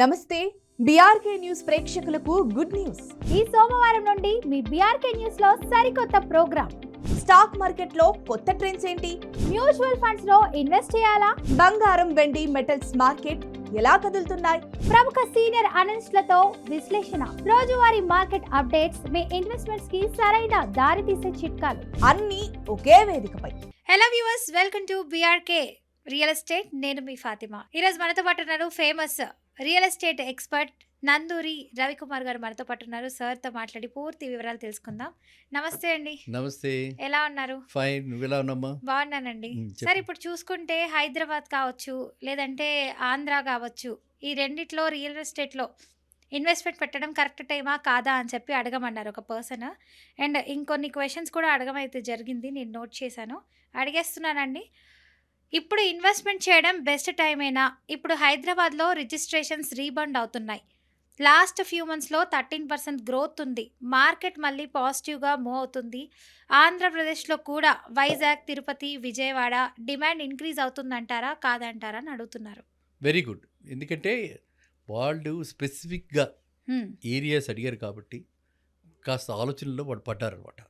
నమస్తే BRK news ప్రేక్షకులకు good news. ఈ సోమవారం నుండి మీ బీఆర్కే న్యూస్ లో సరికొత్త ప్రోగ్రామ్. స్టాక్ మార్కెట్ లో కొత్త ట్రెండ్స్ ఏంటి? మ్యూచువల్ ఫండ్స్ లో ఇన్వెస్ట్ చేయాలా? బంగారం, వెండి, మెటల్స్ మార్కెట్ ఎలా కదులుతున్నాయి? ప్రముఖ సీనియర్ అనలిస్టులతో విశ్లేషణ, రోజువారీ మార్కెట్ అప్డేట్స్, మీ ఇన్వెస్ట్మెంట్స్ కి సరైన దారి తీసే చిట్కాలు అన్నీ ఒకే వేదికపై. Hello viewers, welcome to BRK real estate. నేను మీ ఫాతిమా. ఈరోజు మనతో పాటు ఉన్నారు famous real estate expert Nanduri Ravikumar గారు మనతో పాటు ఉన్నారు. సార్తో మాట్లాడి పూర్తి వివరాలు తెలుసుకుందాం. నమస్తే అండి. నమస్తే. ఎలా ఉన్నారు? ఫైన్. నువ్వు ఎలా ఉన్నామ్మా? బాగున్నానండి. సార్, ఇప్పుడు చూసుకుంటే హైదరాబాద్ కావచ్చు, లేదంటే ఆంధ్ర కావచ్చు, ఈ రెండిట్లో రియల్ ఎస్టేట్లో ఇన్వెస్ట్మెంట్ పెట్టడం కరెక్ట్ టైమా కాదా అని చెప్పి అడగమన్నారు ఒక పర్సన్. అండ్ ఇంకొన్ని క్వశ్చన్స్ కూడా అడగమైతే జరిగింది, నేను నోట్ చేశాను, అడిగేస్తున్నానండి. ఇప్పుడు ఇన్వెస్ట్మెంట్ చేయడం బెస్ట్ టైమేనా? ఇప్పుడు హైదరాబాద్లో రిజిస్ట్రేషన్స్ రీబౌండ్ అవుతున్నాయి. లాస్ట్ ఫ్యూ మంత్స్లో 13% గ్రోత్ ఉంది. మార్కెట్ మళ్ళీ పాజిటివ్గా మూవ్ అవుతుంది. ఆంధ్రప్రదేశ్లో కూడా వైజాగ్, తిరుపతి, విజయవాడ డిమాండ్ ఇంక్రీజ్ అవుతుందంటారా కాదంటారా అని అడుగుతున్నారు. Very good. ఎందుకంటే వాళ్ళు స్పెసిఫిక్గా ఏరియాస్ అడిగారు కాబట్టి కాస్త ఆలోచనలో వాళ్ళు పడ్డారనమాట.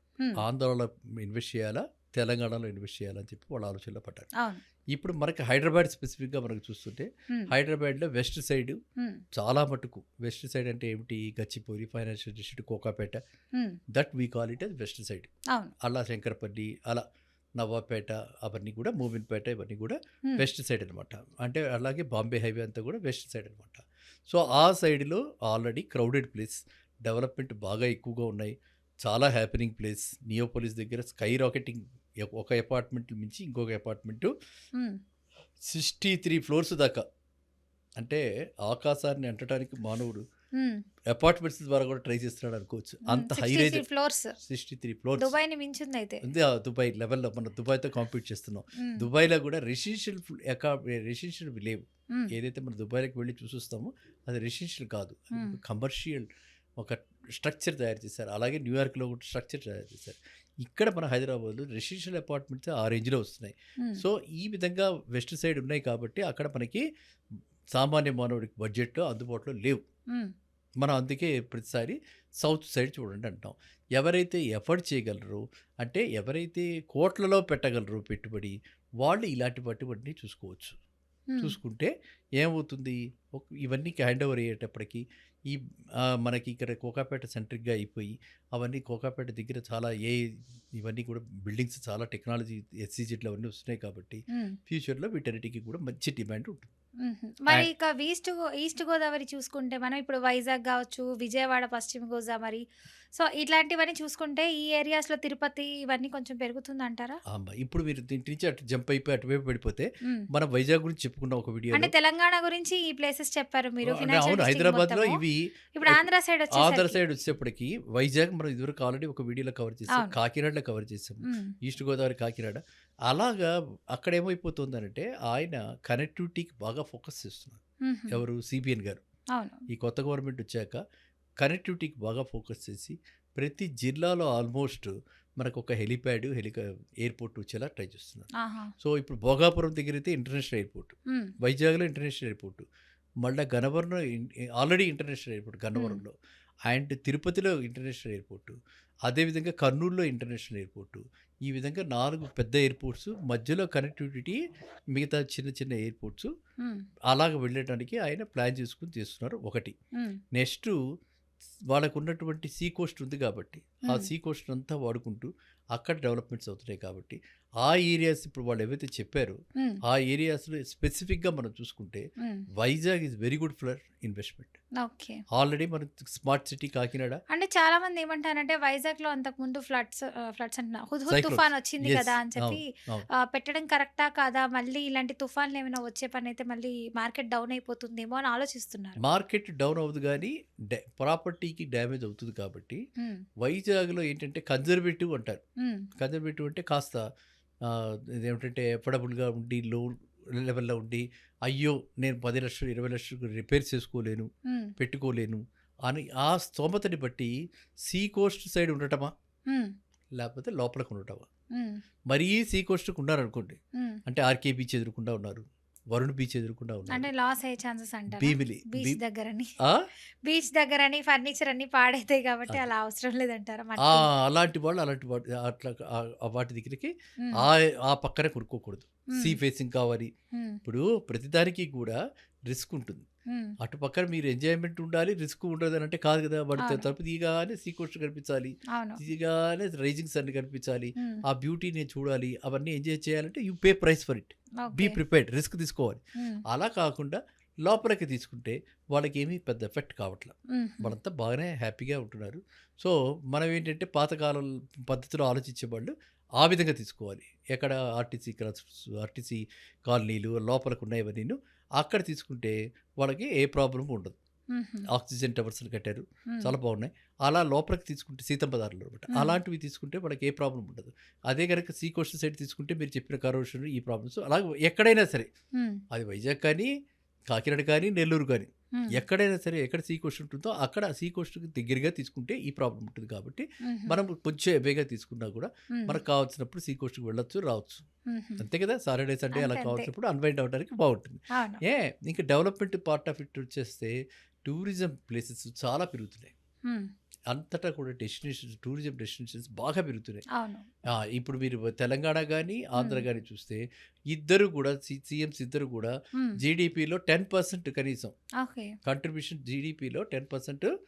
ఆంధ్రాలో ఇన్వెస్ట్ చేయాలా, తెలంగాణలో ఇన్వెస్ట్ చేయాలని చెప్పి వాళ్ళ ఆలోచనలో పడ్డారు. ఇప్పుడు మనకి హైదరాబాద్ స్పెసిఫిక్గా మనకు చూస్తుంటే హైదరాబాద్లో వెస్ట్ సైడ్ చాలా మటుకు, వెస్ట్ సైడ్ అంటే ఏమిటి, Gachibowli, financial district, Kokapet, that we call it as west side. అలా శంకరపల్లి, అలా నవాపేట, అవన్నీ కూడా మూమిన్పేట, ఇవన్నీ కూడా వెస్ట్ సైడ్ అనమాట. అంటే అలాగే బాంబే హైవే అంతా కూడా వెస్ట్ సైడ్ అనమాట. సో ఆ సైడ్లో ఆల్రెడీ క్రౌడెడ్ ప్లేస్, డెవలప్మెంట్ బాగా ఎక్కువగా ఉన్నాయి, చాలా హ్యాపెనింగ్ ప్లేస్. నియోపోలిస్ దగ్గర స్కై రాకెటింగ్, ఒక అపార్ట్మెంట్ మించి ఇంకొక అపార్ట్మెంటు 63 ఫ్లోర్స్ దాకా, అంటే ఆకాశాన్ని అంటడానికి మానవుడు అపార్ట్మెంట్స్ ద్వారా కూడా ట్రై చేస్తున్నాడు అనుకోవచ్చు. అంత హై రేంజ్ 63 ఫ్లోర్స్. దుబాయ్ని మించింది అయితే. దుబాయ్ లెవెల్లో మనం దుబాయ్తో కాంపీట్ చేస్తున్నాం. దుబాయ్లో కూడా రెసిడెన్షియల్ లేవు. ఏదైతే మనం దుబాయ్లోకి వెళ్ళి చూసిస్తామో అది రెసిడెన్షియల్ కాదు, కమర్షియల్ ఒక స్ట్రక్చర్ తయారు చేశారు. అలాగే న్యూయార్క్లో కూడా స్ట్రక్చర్ తయారు చేశారు. ఇక్కడ మన హైదరాబాద్లో రెసిడెన్షియల్ అపార్ట్మెంట్స్ ఆ రేంజ్లో వస్తున్నాయి. సో ఈ విధంగా వెస్ట్ సైడ్ ఉన్నాయి కాబట్టి అక్కడ మనకి సామాన్య మానవుడికి బడ్జెట్లో అందుబాటులో లేవు. మనం అందుకే ప్రతిసారి సౌత్ సైడ్ చూడండి అంటాం. ఎవరైతే ఎఫర్ట్ చేయగలరు, అంటే ఎవరైతే కోట్లలో పెట్టగలరు పెట్టుబడి, వాళ్ళు ఇలాంటి వాటివన్నీ చూసుకోవచ్చు. చూసుకుంటే ఏమవుతుంది, ఇవన్నీ హ్యాండ్ ఓవర్ అయ్యేటప్పటికి ఈ మనకి ఇక్కడ కోకాపేట సెంట్రిక్గా అయిపోయి, అవన్నీ కోకాపేట దగ్గర చాలా ఇవన్నీ కూడా బిల్డింగ్స్, చాలా టెక్నాలజీ, ఎస్సీజెట్లు అవన్నీ వస్తున్నాయి కాబట్టి ఫ్యూచర్లో వీటన్నిటికీ కూడా మంచి డిమాండ్ ఉంటుంది. మరి ఇక ఈస్ట్ గోదావరి చూసుకుంటే మనం ఇప్పుడు వైజాగ్ కావచ్చు, విజయవాడ, పశ్చిమ గోదావరి, సో ఇట్లాంటివన్నీ చూసుకుంటే ఈ ఏరియాస్లో తిరుపతి ఇవన్నీ కొంచెం పెరుగుతుంది అంటారా? ఇప్పుడు మీరు దీని నుంచి అటు జంప్ అయిపోయి అటువైపు పడిపోతే మనం వైజాగ్ గురించి చెప్పుకున్నాం ఒక వీడియో. అంటే తెలంగాణ గురించి ఈ ప్లేసెస్ చెప్పారు మీరు. అవును, హైదరాబాద్లో ఇవి. ఇప్పుడు ఆంధ్ర సైడ్ వచ్చేప్పటికి వైజాగ్ మనం ఇదివరకు ఆల్రెడీ ఒక వీడియోలో కవర్ చేసాం, కాకినాడలో కవర్ చేసాం, ఈస్ట్ గోదావరి కాకినాడ. అలాగా అక్కడ ఏమైపోతుందనంటే ఆయన కనెక్టివిటీకి బాగా ఫోకస్ చేస్తున్నారు. ఎవరు? సిబిఎన్ గారు. ఈ కొత్త గవర్నమెంట్ వచ్చాక కనెక్టివిటీకి బాగా ఫోకస్ చేసి ప్రతి జిల్లాలో ఆల్మోస్ట్ మనకు ఒక హెలిప్యాడ్, ఎయిర్పోర్ట్ వచ్చేలా ట్రై చేస్తున్నారు. సో ఇప్పుడు భోగాపురం దగ్గర అయితే ఇంటర్నేషనల్ ఎయిర్పోర్ట్, వైజాగ్లో ఇంటర్నేషనల్ ఎయిర్పోర్ట్, మళ్ళీ గన్నవరంలో ఆల్రెడీ ఇంటర్నేషనల్ ఎయిర్పోర్ట్ గన్నవరంలో, అండ్ తిరుపతిలో ఇంటర్నేషనల్ ఎయిర్పోర్టు, అదేవిధంగా కర్నూలులో ఇంటర్నేషనల్ ఎయిర్పోర్టు. ఈ విధంగా 4 పెద్ద ఎయిర్పోర్ట్స్, మధ్యలో కనెక్టివిటీ మిగతా చిన్న చిన్న ఎయిర్పోర్ట్స్, అలాగ వెళ్ళడానికి ఆయన ప్లాన్ చేసుకుని చేస్తున్నారు. ఒకటి. నెక్స్ట్ వాళ్ళకు ఉన్నటువంటి సీ కోస్ట్ ఉంది కాబట్టి ఆ సీ కోస్ట్ అంతా వాడుకుంటూ అక్కడ డెవలప్మెంట్స్ అవుతున్నాయి కాబట్టి ఆ ఏరియాస్ ఇప్పుడు వాళ్ళు ఏవైతే చెప్పారో ఆ ఏరియాస్లో స్పెసిఫిక్గా మనం చూసుకుంటే Vizag is very good for investment. Already మన స్మార్ట్ సిటీ కాకినాడ. అంటే చాలా మంది ఏమంటారంటే వైజాగ్ లో అంతకు ముందు ఫ్లడ్స్ తుఫాన్ వచ్చింది కదా అని చెప్పి పెట్టడం కరెక్టా కాదా, మళ్ళీ ఇలాంటి తుఫాన్లు ఏమైనా వచ్చే పని అయితే మళ్ళీ మార్కెట్ డౌన్ అయిపోతుందేమో అని ఆలోచిస్తున్నారు. మార్కెట్ డౌన్ అవుతుంది కానీ ప్రాపర్టీకి డ్యామేజ్ అవుతుంది కాబట్టి వైజాగ్లో ఏంటంటే కన్జర్వేటివ్ అంటారు. కన్జర్వేటివ్ అంటే కాస్త ఇదేమిటంటే ఎఫర్డబుల్గా ఉండి, లో లెవెల్లో ఉండి, అయ్యో నేను 10 లక్షలు 20 లక్షలు రిపేర్ చేసుకోలేను, పెట్టుకోలేను అని ఆ స్తోమతని బట్టి సీ కోస్ట్ సైడ్ ఉండటమా లేకపోతే లోపలికి ఉండటమా. మరీ సీ కోస్ట్కి ఉన్నారనుకోండి, అంటే ఆర్కే బీచ్ ఎదురుకుండా ఉన్నారు, వరుణ్ బీచ్ ఎదురుకుండా అంటే ఉన్నారు. లాస్ అయ్యే ఛాన్సెస్ అంటారా? భీమిలి బీచ్ భీ దగ్గరని. ఆ? బీచ్ దగ్గరని ఫర్నిచర్ అన్నీ పాడైతాయి కాబట్టి అది. అలా అవసరం లేదంటారా ఆ! మట్టి? అలాంటి వాళ్ళు అట్లా వాటి దగ్గరికి హ్మ్. ఆ ఆ పక్కనే కొనుక్కోకూడదు. సీ హ్మ్. ఫేసింగ్ కావాలి. హ్మ్. ఇప్పుడు ప్రతిదానికి కూడా రిస్క్ ఉంటుంది. హ్మ్. అటు పక్కన మీరు ఎంజాయ్‌మెంట్ ఉండాలి, రిస్క్ ఉండదనంటే కాదు కదా! వాడు అవును. తలుపు తీయగానే సీ కోస్ట్ కనిపించాలి. అవును. తీయగానే రైజింగ్ సన్ కనిపించాలి. హ్మ్. ఆ బ్యూటీ నేను చూడాలి. అవన్నీ ఎంజాయ్ చేయాలంటే you pay price for it. Be okay. Prepared. Risk తీసుకోవాలి. హ్మ్. అలా కాకుండా లోపలికి తీసుకుంటే వాళ్ళకేమీ పెద్ద ఎఫెక్ట్ కావట్ల. హుహు. వాళ్ళంతా బాగానే హ్యాపీగా ఉంటున్నారు. సో, మనం ఏంటంటే పాతకాలం పద్ధతిలో ఆలోచించేవాళ్ళు ఆ విధంగా తీసుకోవాలి. ఎక్కడ ఆర్టీసీ కాలనీలు లోపలికి ఉన్నాయవన్నీను. అక్కడ తీసుకుంటే వాళ్ళకి ఏ ప్రాబ్లమ్ ఉండదు. హుహు. ఆక్సిజన్ టవర్స్‌లు కట్టారు. హ్మ్. చాలా బాగున్నాయి. అలా లోపలికి తీసుకుంటే సీతంపదారులు అనమాట. హ్మ్. అలాంటివి తీసుకుంటే వాళ్ళకి ఏ ప్రాబ్లమ్ ఉండదు. అదే గనక సీ కోస్ట్ సైడ్ తీసుకుంటే మీరు చెప్పిన కరోషన్ ఈ ప్రాబ్లమ్స్ అలాగే ఎక్కడైనా సరే హ్మ్. అది వైజాగ్ కానీ, కాకినాడ కానీ, నెల్లూరు కానీ హ్మ్. ఎక్కడైనా సరే ఎక్కడ సీ కోస్ట్ ఉంటుందో అక్కడ సీ కోస్ట్‌కి దగ్గరగా తీసుకుంటే ఈ ప్రాబ్లమ్ ఉంటుంది కాబట్టి హుహు. మనం కొంచెం ఎవేగా తీసుకున్నా కూడా హ్మ్. మనకు కావాల్సినప్పుడు సీ కోస్ట్‌కి వెళ్ళొచ్చు, రావచ్చు. హుహు. అంతే కదా! సాటర్‌డే, సండే అలా అంతే. అంతే. కావాల్సినప్పుడు అన్‌వైండ్ అవ్వడానికి బాగుంటుంది. అవును. ఇంకా డెవలప్‌మెంట్ పార్ట్ ఆఫ్ ఇట్ వచ్చేస్తే టూరిజం ప్లేసెస్ చాలా పెరుగుతున్నాయి. హ్మ్. అంతటా కూడా టూరిజం డెస్టినేషన్స్ బాగా పెరుగుతున్నాయి. అవును. ఇప్పుడు మీరు తెలంగాణ గానీ, ఆంధ్ర హ్మ్. గానీ చూస్తే ఇద్దరు కూడా సీఎంస్ ఇద్దరు కూడా హ్మ్. జీడీపీలో 10% కనీసం ఓకే. కంట్రిబ్యూషన్ జీడీపీలో 10%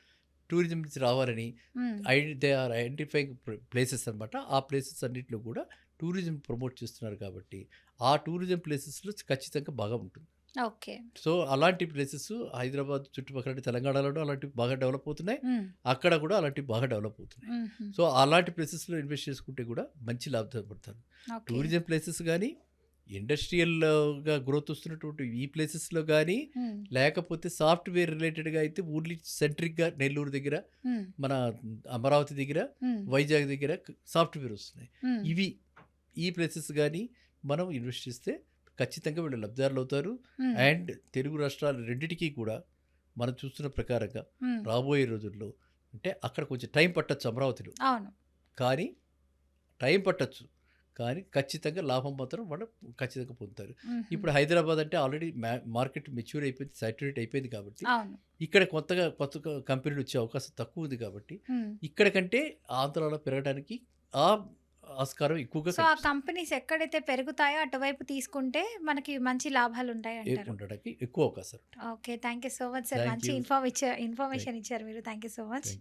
టూరిజం నుంచి రావాలని హ్మ్. దే ఆర్ ఐడెంటిఫైయింగ్ ప్లేసెస్ అనమాట. ఆ ప్లేసెస్ అన్నిట్లో కూడా టూరిజం ప్రమోట్ చేస్తున్నారు కాబట్టి ఆ టూరిజం ప్లేసెస్‌లో ఖచ్చితంగా బాగా ఉంటుంది. ఓకే. సో, అలాంటి ప్లేసెస్ హైదరాబాద్ చుట్టుపక్కల అంటే తెలంగాణలోనూ అలాంటివి బాగా డెవలప్ అవుతున్నాయి. హ్మ్. అక్కడ కూడా అలాంటివి బాగా డెవలప్ అవుతున్నాయి. హుహు. సో, అలాంటి ప్లేసెస్‌లో ఇన్వెస్ట్ చేసుకుంటే కూడా మంచి లాభపడతారు. ఓకే. టూరిజం ప్లేసెస్ గానీ, ఇండస్ట్రియల్‌గా గ్రోత్ వస్తున్నటువంటి ఈ ప్లేసెస్‌లో గానీ, హ్మ్. లేకపోతే సాఫ్ట్‌వేర్ రిలేటెడ్‌గా అయితే ఓన్లీ సెంట్రిక్‌గా నెల్లూరు దగ్గర, హ్మ్. మన అమరావతి దగ్గర, హ్మ్. వైజాగ్ దగ్గర సాఫ్ట్‌వేర్ వస్తున్నాయి. హ్మ్. ఇవి ఈ ప్లేసెస్ గానీ మనం ఇన్వెస్ట్ చేస్తే ఖచ్చితంగా వీళ్ళు లబ్ధిదారులవుతారు. హ్మ్. అండ్ తెలుగు రాష్ట్రాలు రెండిటికి కూడా మనం చూస్తున్న ప్రకారంగా హ్మ్. రాబోయే రోజుల్లో అంటే అక్కడ కొంచెం టైం పట్టొచ్చు అమరావతిలో. అవును. కానీ టైం పట్టొచ్చు. కానీ ఖచ్చితంగా లాభం మాత్రం వాళ్ళు ఖచ్చితంగా పొందుతారు. హుహు. ఇప్పుడు హైదరాబాద్ అంటే ఆల్రెడీ మార్కెట్ మెచ్యూర్ అయిపోయింది, సాచురేట్ అయిపోయింది కాబట్టి అవును. ఇక్కడ కొత్త కంపెనీలు వచ్చే అవకాశం తక్కువ ఉంది కాబట్టి హ్మ్. ఇక్కడ కంటే ఆంధ్రాలో పెరగడానికి ఆ ఆస్కారం ఎక్కువగా సో, ఆ కనిపిస్తుంది. కంపెనీస్ ఎక్కడైతే పెరుగుతాయో అటువైపు తీసుకుంటే మనకి మంచి లాభాలుంటాయంటారు. ఉండడానికి ఎక్కువ అవకాశాలు ఉంటాయి. Okay. Thank you so much sir. Thank మంచి యూ. ఇన్ఫర్మేషన్ ఇచ్చారు మీరు. Thank you so much. Thank